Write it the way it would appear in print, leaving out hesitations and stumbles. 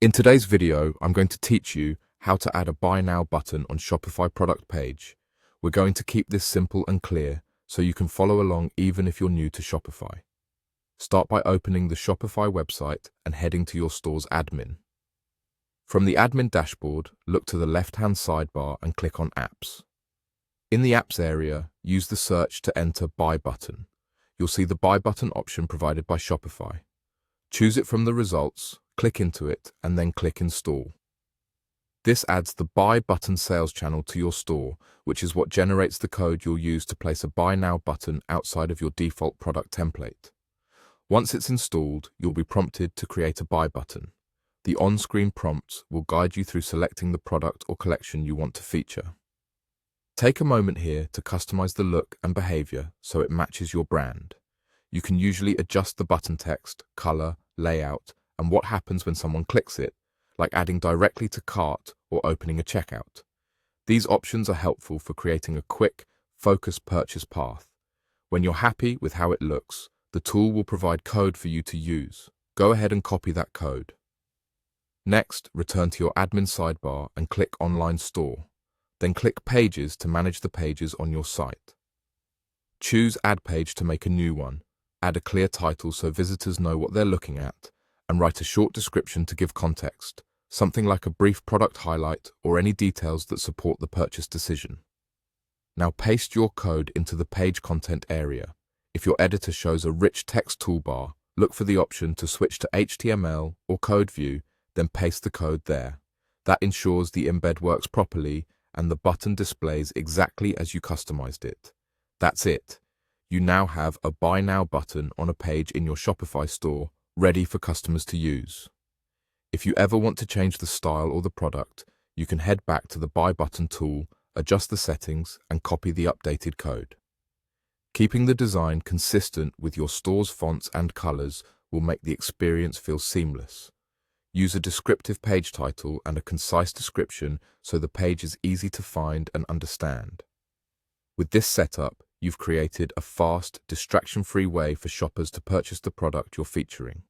In today's video, I'm going to teach you how to add a Buy Now button on Shopify Product Page. We're going to keep this simple and clear so you can follow along even if you're new to Shopify. Start by opening the Shopify website and heading to your store's admin. From the admin dashboard, look to the left-hand sidebar and click on Apps. In the Apps area, use the search to enter Buy button. You'll see the Buy button option provided by Shopify. Choose it from the results, click into it, and then click Install. This adds the Buy button sales channel to your store, which is what generates the code you'll use to place a Buy Now button outside of your default product template. Once it's installed, you'll be prompted to create a Buy button. The on-screen prompts will guide you through selecting the product or collection you want to feature. Take a moment here to customize the look and behavior so it matches your brand. You can usually adjust the button text, color, layout, and what happens when someone clicks it, like adding directly to cart or opening a checkout. These options are helpful for creating a quick, focused purchase path. When you're happy with how it looks, the tool will provide code for you to use. Go ahead and copy that code. Next, return to your admin sidebar and click Online Store. Then click Pages to manage the pages on your site. Choose Add Page to make a new one. Add a clear title so visitors know what they're looking at, and write a short description to give context, something like a brief product highlight or any details that support the purchase decision. Now paste your code into the page content area. If your editor shows a rich text toolbar, look for the option to switch to HTML or code view, then paste the code there. That ensures the embed works properly and the button displays exactly as you customized it. That's it. You now have a Buy Now button on a page in your Shopify store, ready for customers to use. If you ever want to change the style or the product, you can head back to the Buy button tool, adjust the settings, and copy the updated code. Keeping the design consistent with your store's fonts and colors will make the experience feel seamless. Use a descriptive page title and a concise description so the page is easy to find and understand. With this setup, you've created a fast, distraction-free way for shoppers to purchase the product you're featuring.